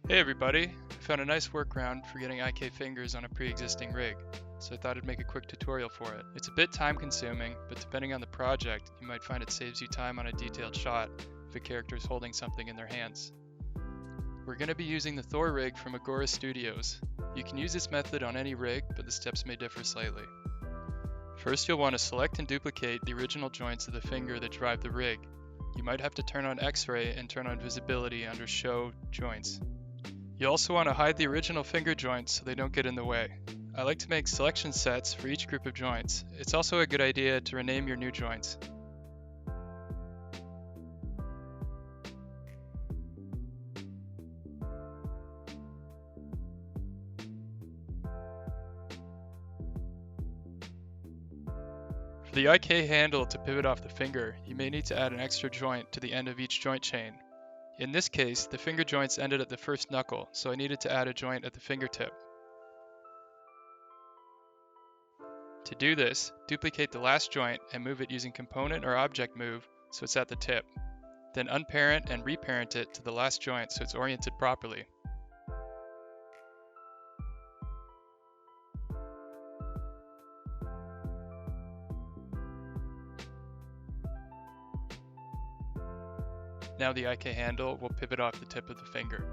Hey everybody, I found a nice workaround for getting IK fingers on a pre-existing rig, so I thought I'd make a quick tutorial for it. It's a bit time consuming, but depending on the project, you might find it saves you time on a detailed shot if a character is holding something in their hands. We're going to be using the Thor rig from Agora Studios. You can use this method on any rig, but the steps may differ slightly. First, you'll want to select and duplicate the original joints of the finger that drive the rig. You might have to turn on X-ray and turn on visibility under Show Joints. You also want to hide the original finger joints so they don't get in the way. I like to make selection sets for each group of joints. It's also a good idea to rename your new joints. For the IK handle to pivot off the finger, you may need to add an extra joint to the end of each joint chain. In this case, the finger joints ended at the first knuckle, so I needed to add a joint at the fingertip. To do this, duplicate the last joint and move it using component or object move so it's at the tip. Then unparent and reparent it to the last joint so it's oriented properly. Now the IK handle will pivot off the tip of the finger.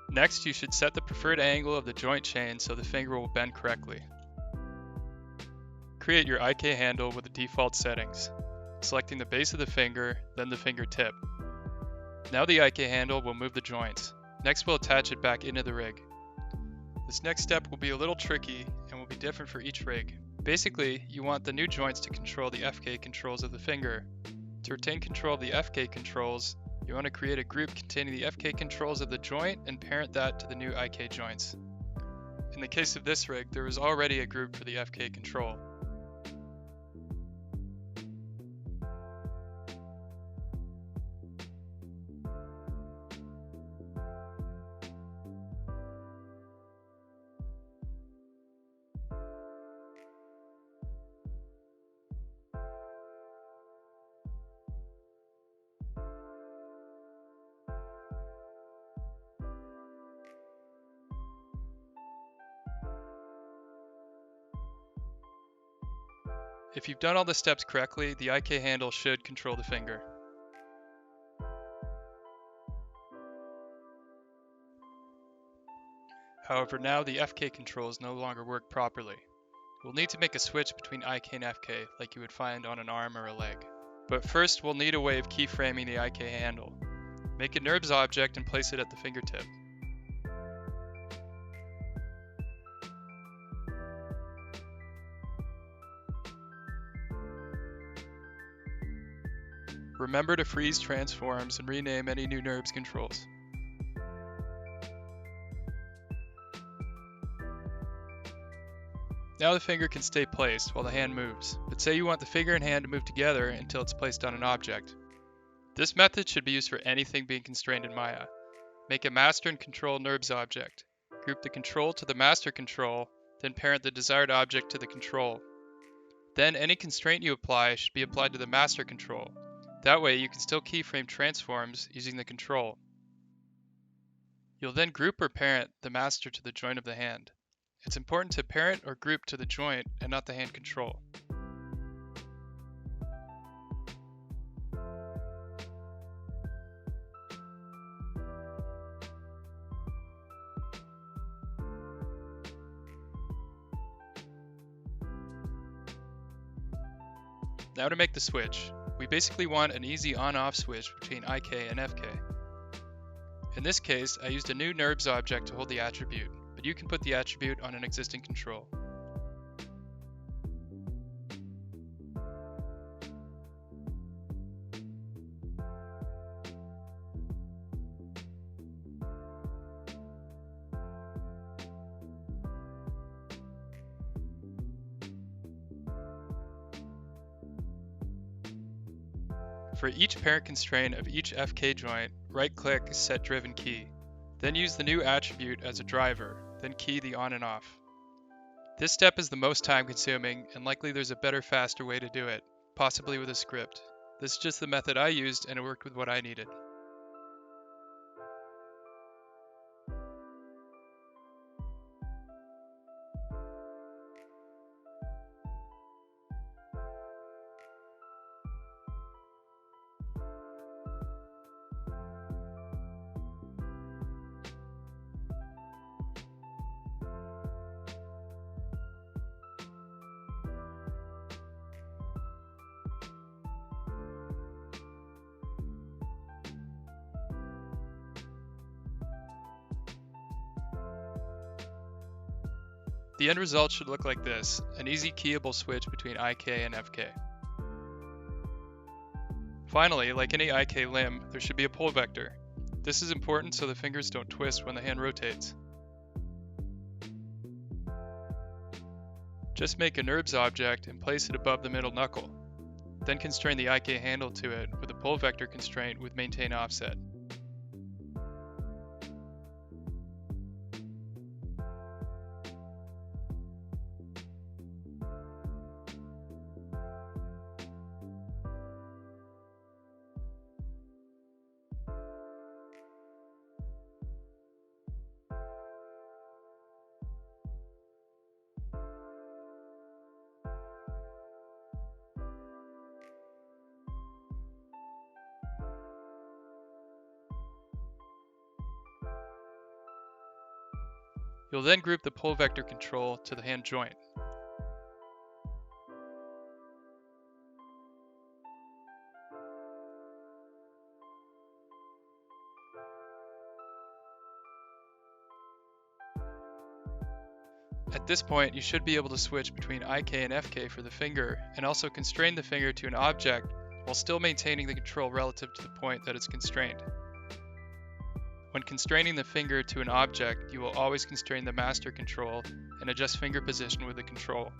Next, you should set the preferred angle of the joint chain so the finger will bend correctly. Create your IK handle with the default settings, selecting the base of the finger, then the fingertip. Now the IK handle will move the joints. Next, we'll attach it back into the rig. This next step will be a little tricky and will be different for each rig. Basically, you want the new joints to control the FK controls of the finger. To retain control of the FK controls, you want to create a group containing the FK controls of the joint and parent that to the new IK joints. In the case of this rig, there was already a group for the FK control. If you've done all the steps correctly, the IK handle should control the finger. However, now the FK controls no longer work properly. We'll need to make a switch between IK and FK like you would find on an arm or a leg. But first, we'll need a way of keyframing the IK handle. Make a NURBS object and place it at the fingertip. Remember to freeze transforms and rename any new NURBS controls. Now the finger can stay placed while the hand moves, but say you want the finger and hand to move together until it's placed on an object. This method should be used for anything being constrained in Maya. Make a master and control NURBS object. Group the control to the master control, then parent the desired object to the control. Then any constraint you apply should be applied to the master control. That way you can still keyframe transforms using the control. You'll then group or parent the master to the joint of the hand. It's important to parent or group to the joint and not the hand control. Now to make the switch. We basically want an easy on-off switch between IK and FK. In this case, I used a new NURBS object to hold the attribute, but you can put the attribute on an existing control. For each parent constraint of each FK joint, right-click Set Driven Key. Then use the new attribute as a driver, then key the on and off. This step is the most time consuming, and likely there's a better, faster way to do it, possibly with a script. This is just the method I used, and it worked with what I needed. The end result should look like this, an easy keyable switch between IK and FK. Finally, like any IK limb, there should be a pull vector. This is important so the fingers don't twist when the hand rotates. Just make a NURBS object and place it above the middle knuckle. Then constrain the IK handle to it with a pull vector constraint with maintain offset. You'll then group the pull vector control to the hand joint. At this point, you should be able to switch between IK and FK for the finger, and also constrain the finger to an object while still maintaining the control relative to the point that it's constrained. When constraining the finger to an object, you will always constrain the master control and adjust finger position with the control.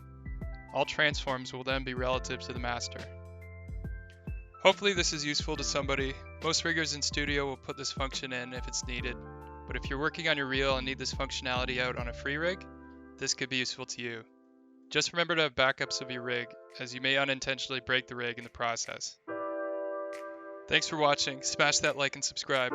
All transforms will then be relative to the master. Hopefully this is useful to somebody. Most riggers in studio will put this function in if it's needed, but if you're working on your reel and need this functionality out on a free rig, this could be useful to you. Just remember to have backups of your rig, as you may unintentionally break the rig in the process. Thanks for watching. Smash that like and subscribe.